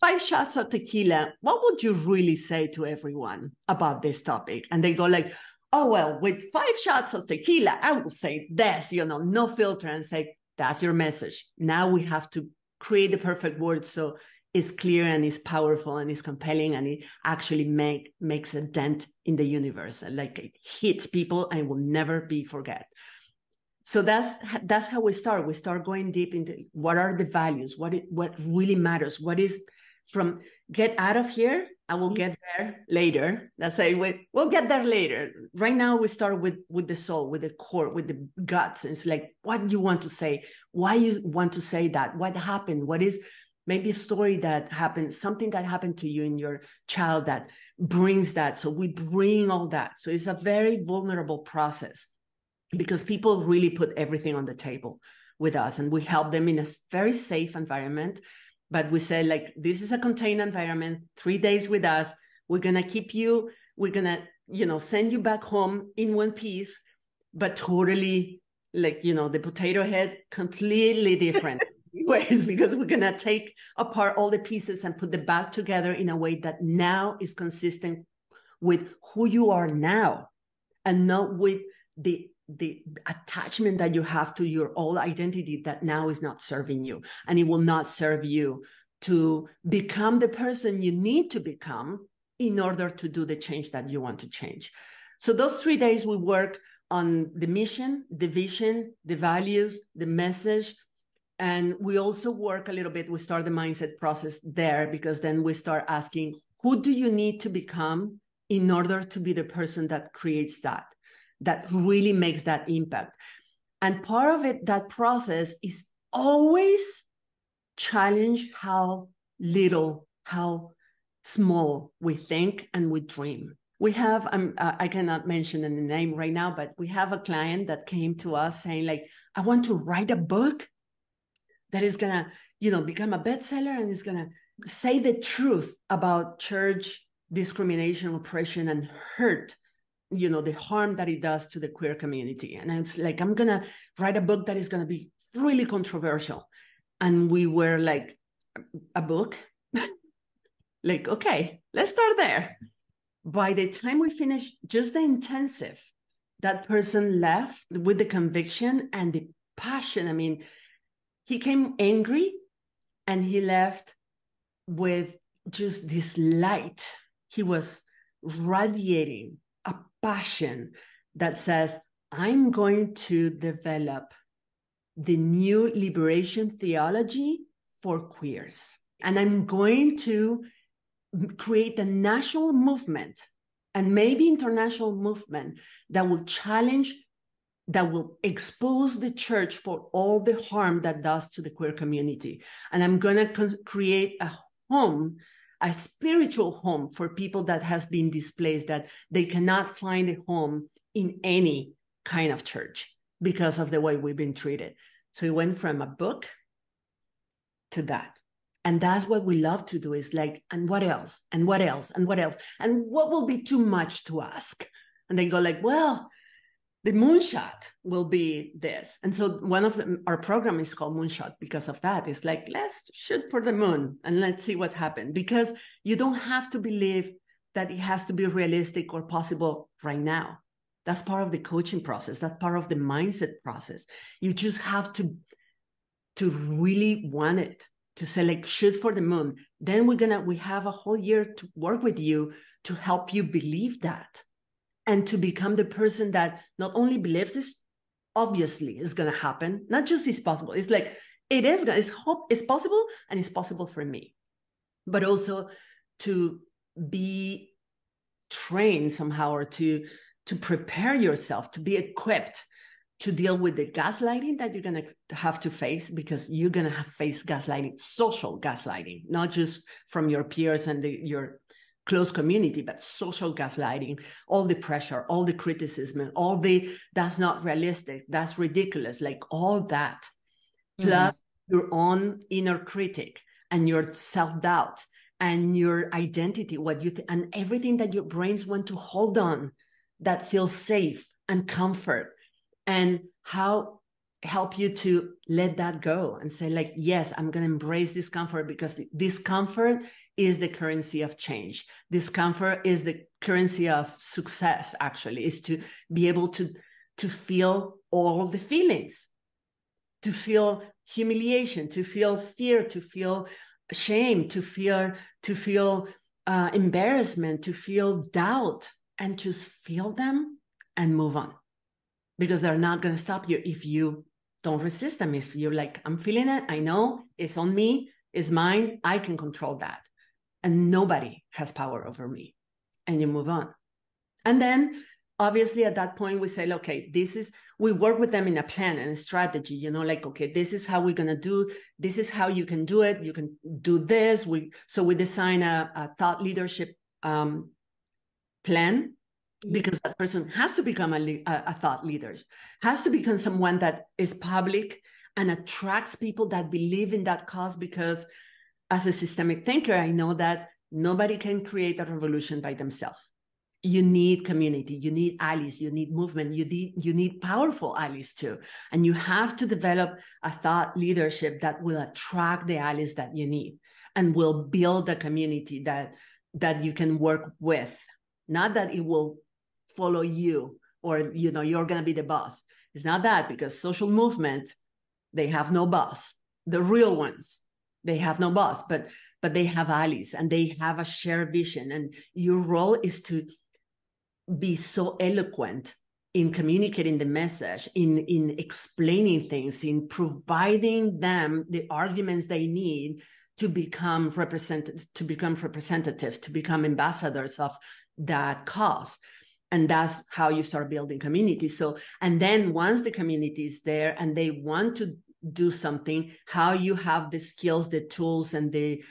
5 shots of tequila, what would you really say to everyone about this topic? And they go like, oh, well, with 5 shots of tequila, I will say this, no filter, and say, that's your message. Now we have to create the perfect words so it's clear and it's powerful and it's compelling, and it actually makes a dent in the universe. Like, it hits people and will never be forget. So that's how we start. We start going deep into what are the values, what really matters, what is from get out of here. I will get there later. That's say we'll get there later. Right now, we start with the soul, with the core, with the guts. It's like, what you want to say, why you want to say that, what happened, what is maybe a story that happened, something that happened to you in your child that brings that. So we bring all that. So it's a very vulnerable process because people really put everything on the table with us, and we help them in a very safe environment. But we say, like, this is a contained environment, 3 days with us. We're going to keep you, we're going to, send you back home in one piece, but totally like, the potato head, completely different ways, because we're going to take apart all the pieces and put them back together in a way that now is consistent with who you are now, and not with the attachment that you have to your old identity that now is not serving you, and it will not serve you to become the person you need to become in order to do the change that you want to change. So those 3 days we work on the mission, the vision, the values, the message, and we also work a little bit, we start the mindset process there, because then we start asking, who do you need to become in order to be the person that creates that really makes that impact? And part of it, that process, is always challenge how little, how small we think and we dream. We have, I cannot mention the name right now, but we have a client that came to us saying, like, I want to write a book that is going to, become a bestseller, and is going to say the truth about church discrimination, oppression, and hurt, the harm that it does to the queer community. And it's like, I'm going to write a book that is going to be really controversial. And we were like, a book? Like, okay, let's start there. By the time we finished just the intensive, that person left with the conviction and the passion. I mean, he came angry and he left with just this light. He was radiating a passion that says, I'm going to develop the new liberation theology for queers. And I'm going to create a national movement and maybe international movement that will challenge, that will expose the church for all the harm that does to the queer community. And I'm going to create a home, a spiritual home for people that has been displaced, that they cannot find a home in any kind of church because of the way we've been treated. So it went from a book to that. And that's what we love to do, is like, and what else? And what else? And what else? And what will be too much to ask? And they go like, well, the moonshot will be this. And so one of our program is called Moonshot because of that. It's like, let's shoot for the moon and let's see what happens. Because you don't have to believe that it has to be realistic or possible right now. That's part of the coaching process. That's part of the mindset process. You just have to really want it, to say like, shoot for the moon. Then we have a whole year to work with you to help you believe that, and to become the person that not only believes this, obviously is going to happen, not just it's possible. It's like, it's possible, and it's possible for me. But also to be trained somehow, or to prepare yourself, to be equipped to deal with the gaslighting that you're going to have to face, because you're going to have face gaslighting, social gaslighting, not just from your peers and your close community, but social gaslighting, all the pressure, all the criticism, that's not realistic, that's ridiculous, like all that. Mm-hmm. Plus your own inner critic and your self-doubt and your identity, what you think, and everything that your brains want to hold on that feels safe and comfort, and how help you to let that go and say like, yes, I'm going to embrace discomfort, because discomfort is the currency of change. Discomfort is the currency of success, actually, is to be able to feel all the feelings, to feel humiliation, to feel fear, to feel shame, to feel embarrassment, to feel doubt, and just feel them and move on. Because they're not going to stop you if you don't resist them. If you're like, I'm feeling it, I know it's on me, it's mine, I can control that. and nobody has power over me. And you move on. And then obviously at that point we say, okay, we work with them in a plan and a strategy, like, okay, this is how we're going to do, this is how you can do it. You can do this. So we design a thought leadership plan, because that person has to become a thought leader, has to become someone that is public and attracts people that believe in that cause. Because as a systemic thinker, I know that nobody can create a revolution by themselves. You need community, you need allies, you need movement, you need powerful allies too. And you have to develop a thought leadership that will attract the allies that you need and will build a community that you can work with. Not that it will follow you or, you're going to be the boss. It's not that, because social movement, they have no boss. The real ones, they have no boss, but they have allies and they have a shared vision. And your role is to be so eloquent in communicating the message, in explaining things, in providing them the arguments they need to become representatives, to become ambassadors of that cause. And that's how you start building community. So, and then once the community is there and they want to do something, how you have the skills, the tools, and the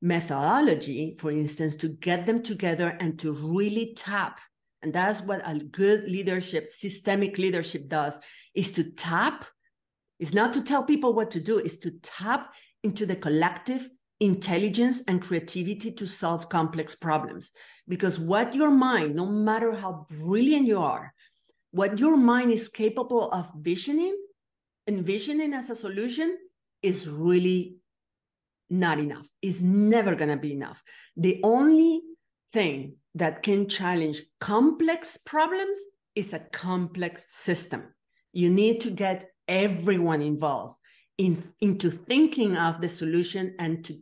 methodology, for instance, to get them together and to really tap. And that's what a good leadership, systemic leadership does, is to tap. It's not to tell people what to do, it's to tap into the collective intelligence and creativity to solve complex problems. Because what your mind, no matter how brilliant you are, what your mind is capable of envisioning as a solution is really not enough. It's never going to be enough. The only thing that can challenge complex problems is a complex system. You need to get everyone involved into thinking of the solution and to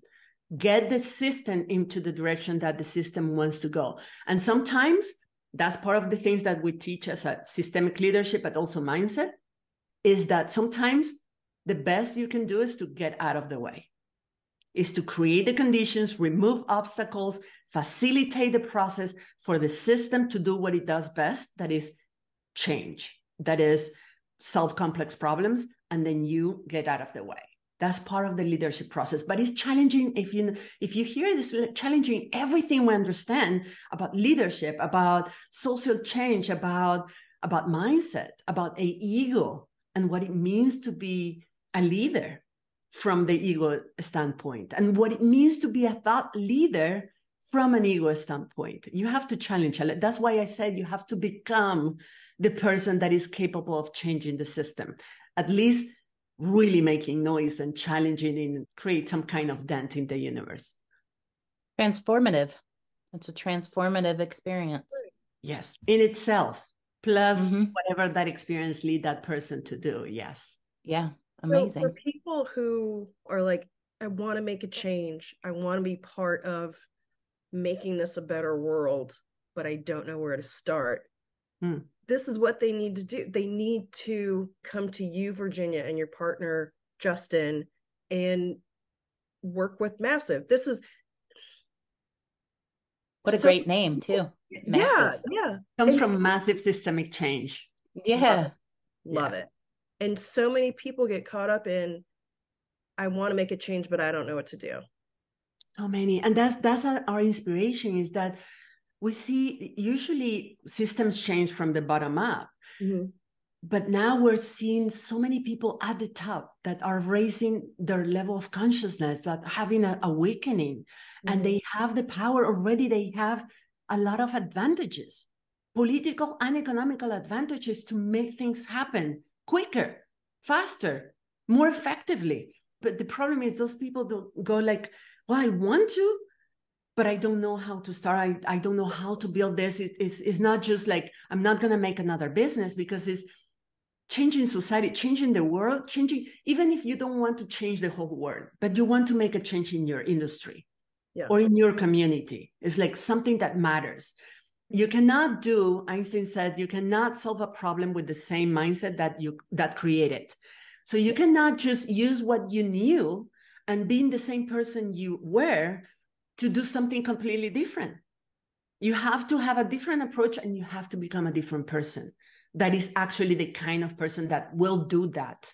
get the system into the direction that the system wants to go. And sometimes that's part of the things that we teach as a systemic leadership, but also mindset, is that sometimes the best you can do is to get out of the way, is to create the conditions, remove obstacles, facilitate the process for the system to do what it does best, that is change, that is solve complex problems, and then you get out of the way. That's part of the leadership process. But it's challenging, if you hear this, challenging everything we understand about leadership, about social change, about mindset, about an ego, and what it means to be a leader from the ego standpoint, and what it means to be a thought leader from an ego standpoint. You have to challenge it. That's why I said you have to become the person that is capable of changing the system, at least really making noise and challenging and create some kind of dent in the universe. Transformative. It's a transformative experience. Yes, in itself, plus whatever that experience lead that person to do. Yes. Yeah, amazing. So for people who are like, I want to make a change, I want to be part of making this a better world, but I don't know where to start. This is what they need to do. They need to come to you, Virginia, and your partner, Justin, and work with Massive. This is what a great name too. Massive. Yeah. Comes from massive systemic change. Yeah. Love it. And so many people get caught up in, I want to make a change, but I don't know what to do. So many. And that's our inspiration, is that we see usually systems change from the bottom up. But now we're seeing so many people at the top that are raising their level of consciousness, that are having an awakening, and they have the power already. They have a lot of advantages, political and economical advantages, to make things happen quicker, faster, more effectively. But the problem is those people don't go like, well, I want to, but I don't know how to start. I don't know how to build this. It's not just like, I'm not going to make another business, because it's changing society, changing the world, changing, even if you don't want to change the whole world, but you want to make a change in your industry or in your community. It's like something that matters. You cannot do, Einstein said, you cannot solve a problem with the same mindset that created. So you cannot just use what you knew and being the same person you were, to do something completely different. You have to have a different approach, and you have to become a different person. That is actually the kind of person that will do that.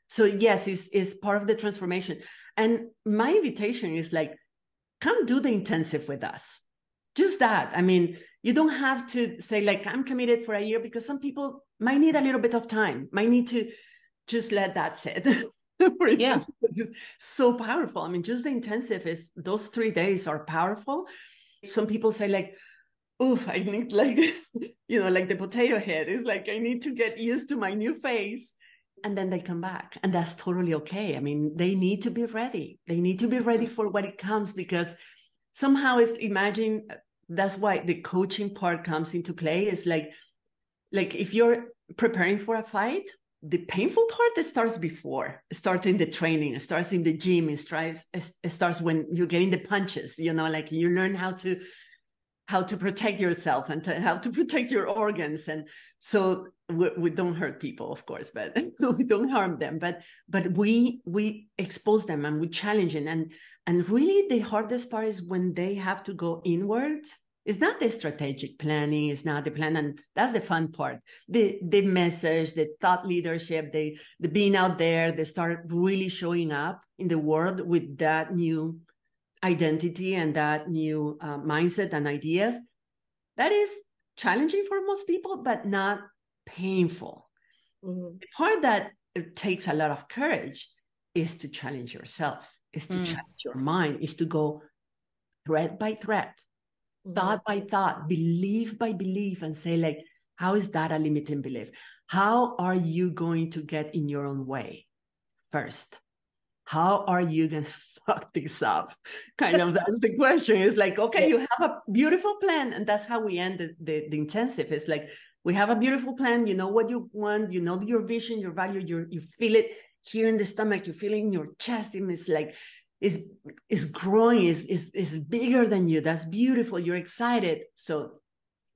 So yes, it's part of the transformation. And my invitation is like, come do the intensive with us. Just that. I mean, you don't have to say like, I'm committed for a year, because some people might need a little bit of time, might need to just let that sit. For instance, it's so powerful. I mean, just the intensive is, those 3 days are powerful. Some people say like, oof, I need like, like the potato head. It's like, I need to get used to my new face. And then they come back, and that's totally okay. I mean, they need to be ready. They need to be ready for what it comes, because somehow that's why the coaching part comes into play. It's like if you're preparing for a fight, the painful part, it starts before. It starts in the training. It starts in the gym. It starts when you're getting the punches. Like you learn how to protect yourself and how to protect your organs. And so we don't hurt people, of course, but we don't harm them. But we expose them, and we challenge them. And really the hardest part is when they have to go inward. It's not the strategic planning, it's not the plan, and that's the fun part. The message, the thought leadership, the being out there, they start really showing up in the world with that new identity and that new mindset and ideas. That is challenging for most people, but not painful. Mm-hmm. The part that it takes a lot of courage is to challenge yourself, is to challenge your mind, is to go thread by thread, thought by thought, belief by belief, and say like, how is that a limiting belief? How are you going to get in your own way first? How are you going to fuck this up? Kind of, that's the question. It's like, okay, you have a beautiful plan. And that's how we end the intensive. It's like, we have a beautiful plan. You know what you want. You know your vision, your value. You feel it here in the stomach. You feel it in your chest. And it's like, it's growing. It's bigger than you. That's beautiful. You're excited. So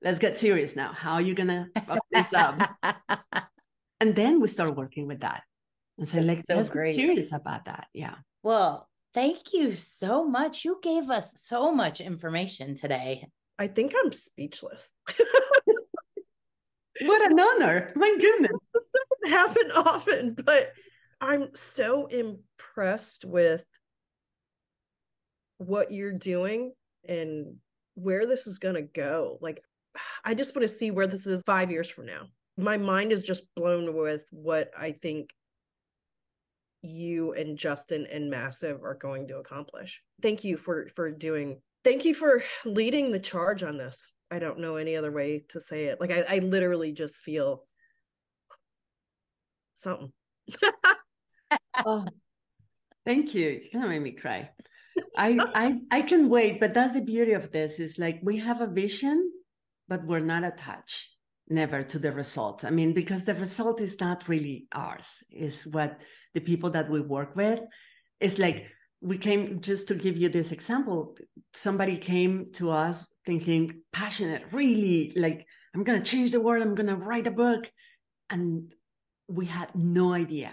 let's get serious now. How are you going to fuck this up? And then we start working with that. And say, like, let's get serious about that. Yeah. Well, thank you so much. You gave us so much information today. I think I'm speechless. What an honor. My goodness. This doesn't happen often, but I'm so impressed with what you're doing and where this is going to go. Like, I just want to see where this is 5 years from now. My mind is just blown with what I think you and Justin and Massive are going to accomplish. Thank you for leading the charge on this. I don't know any other way to say it. Like I literally just feel something. Oh, thank you. You're gonna make me cry. I can wait, but that's the beauty of this, is like we have a vision, but we're not attached never to the result. I mean, because the result is not really ours, it's what the people that we work with. It's like, we came, just to give you this example, somebody came to us thinking passionate, really like, I'm going to change the world, I'm going to write a book. And we had no idea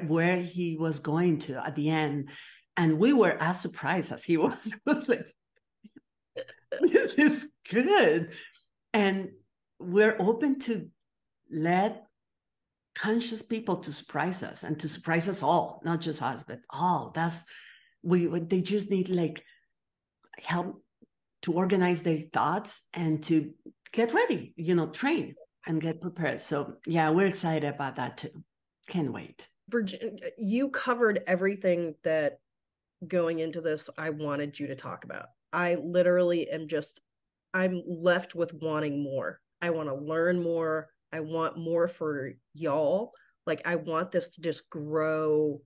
where he was going to at the end. And we were as surprised as he was. It was like, this is good. And we're open to let conscious people to surprise us, and to surprise us all, not just us, but all. They just need like help to organize their thoughts and to get ready, train and get prepared. So yeah, we're excited about that too. Can't wait. Virginia, you covered everything that going into this I wanted you to talk about. I literally I'm left with wanting more. I want to learn more. I want more for y'all. Like, I want this to just grow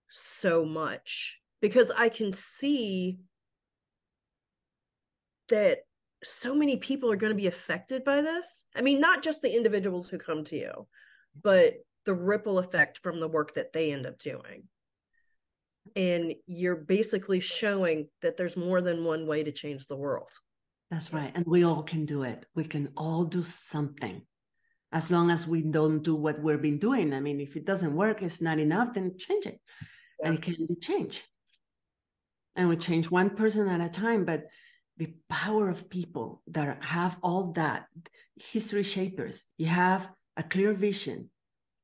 so much, because I can see that so many people are going to be affected by this. I mean, not just the individuals who come to you, but the ripple effect from the work that they end up doing. And you're basically showing that there's more than one way to change the world. That's right. And we all can do it. We can all do something, as long as we don't do what we've been doing. I mean, if it doesn't work, it's not enough, then change it. Yeah. And it can be changed. and we change one person at a time. But the power of people that have all that, history shapers, you have a clear vision,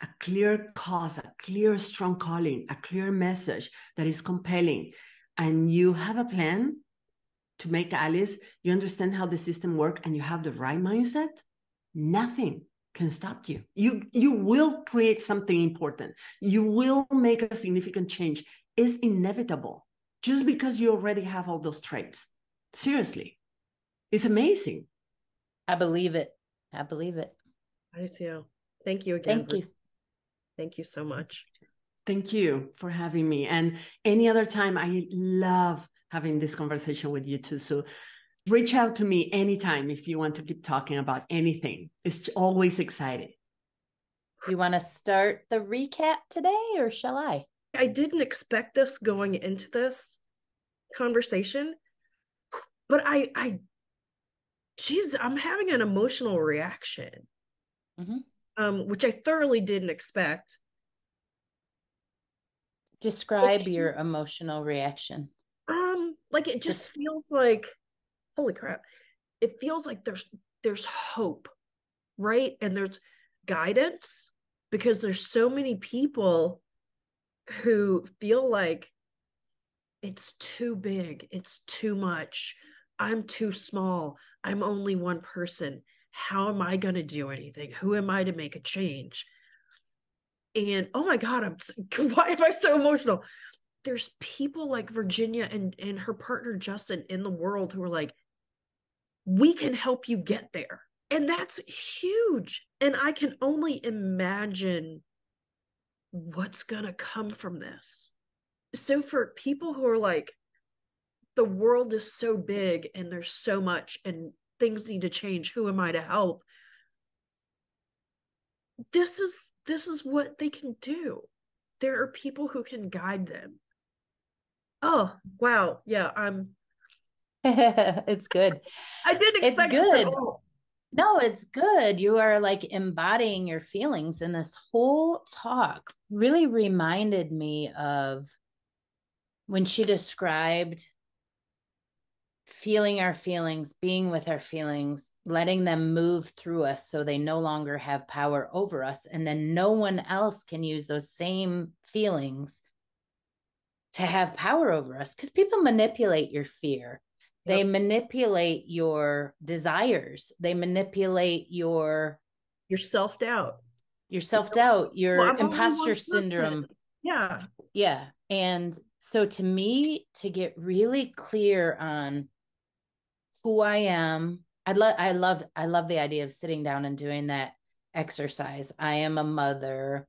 a clear cause, a clear, strong calling, a clear message that is compelling, and you have a plan to make Alice, you understand how the system works, and you have the right mindset, nothing can stop you. You will create something important. You will make a significant change. It's inevitable just because you already have all those traits. Seriously. It's amazing. I believe it. I believe it. I do. Thank you again. Thank you. Thank you so much. Thank you for having me. And any other time, I love having this conversation with you too. So reach out to me anytime if you want to keep talking about anything. It's always exciting. You want to start the recap today, or shall I? I didn't expect this going into this conversation, but geez, I'm having an emotional reaction, which I thoroughly didn't expect. Describe your emotional reaction. Like it just feels like, holy crap. It feels like there's hope, right? And there's guidance, because there's so many people who feel like it's too big, it's too much, I'm too small, I'm only one person. How am I going to do anything? Who am I to make a change? And oh my God, why am I so emotional? There's people like Virginia and her partner Justin in the world who are like, we can help you get there. And that's huge. And I can only imagine what's going to come from this. So for people who are like, the world is so big and there's so much and things need to change, who am I to help? This is what they can do. There are people who can guide them. Oh, wow. Yeah, It's good. I didn't expect it's good. It at all. No, it's good. You are like embodying your feelings, and this whole talk really reminded me of when she described feeling our feelings, being with our feelings, letting them move through us so they no longer have power over us. And then no one else can use those same feelings to have power over us, because people manipulate your fear. Yep. They manipulate your desires. They manipulate your self-doubt. Your imposter syndrome. Yeah. Yeah. And so to me, to get really clear on who I am, I love the idea of sitting down and doing that exercise. I am a mother.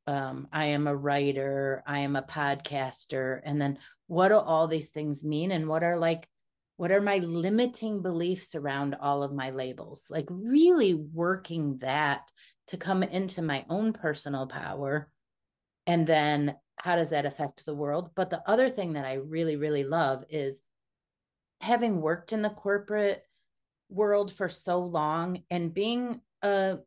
I am a writer. I am a podcaster. And then what do all these things mean? And what are my limiting beliefs around all of my labels? Like really working that to come into my own personal power. And then how does that affect the world? But the other thing that I really, really love is, having worked in the corporate world for so long and being a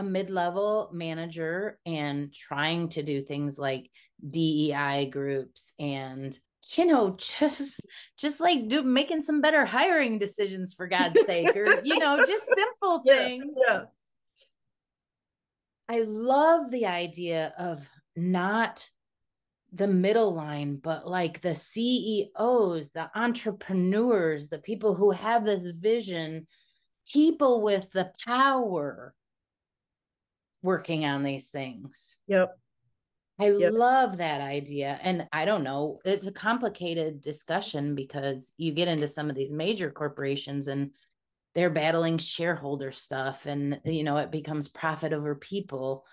mid-level manager and trying to do things like DEI groups and, just like making some better hiring decisions, for God's sake, or, just simple things. Yeah. I love the idea of not the middle line, but like the CEOs, the entrepreneurs, the people who have this vision, people with the power working on these things. Yep. I love that idea. And I don't know, it's a complicated discussion because you get into some of these major corporations and they're battling shareholder stuff and, it becomes profit over people.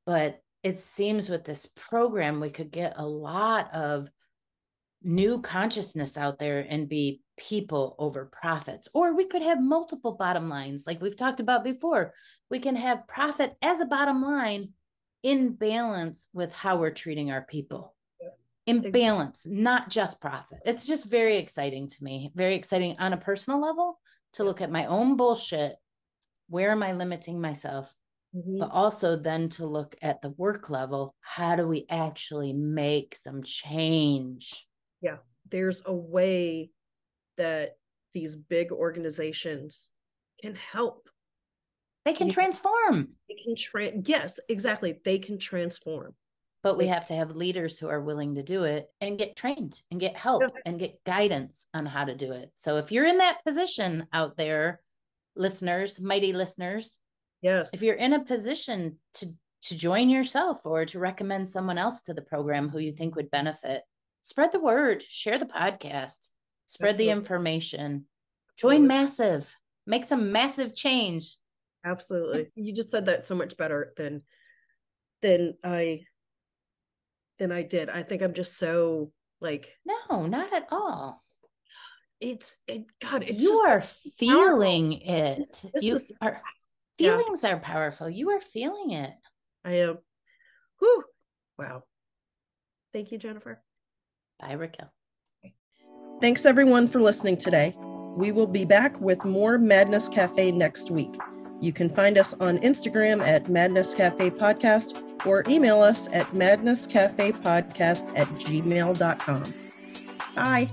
But it seems with this program, we could get a lot of new consciousness out there and be people over profits. Or we could have multiple bottom lines, like we've talked about before. We can have profit as a bottom line in balance with how we're treating our people. In balance, not just profit. It's just very exciting to me. Very exciting on a personal level to look at my own bullshit. Where am I limiting myself? Mm-hmm. But also then to look at the work level. How do we actually make some change? Yeah. there's a way that these big organizations can help. They can transform. They can yes, exactly. They can transform. But we have to have leaders who are willing to do it and get trained and get help and get guidance on how to do it. So if you're in that position out there, listeners, mighty listeners, yes, if you're in a position to join yourself or to recommend someone else to the program who you think would benefit, spread the word, share the podcast, spread the information, join massive, make some massive change. Absolutely. You just said that so much better than I did. I think I'm just so like, no, not at all. It's you are feeling it. Feelings are powerful. You are feeling it. I am. Whew. Wow. Thank you, Jennifer. Bye, Raquel. Thanks everyone for listening today. We will be back with more Madness Cafe next week. You can find us on Instagram at Madness Cafe Podcast or email us at madnesscafepodcast@gmail.com. Bye.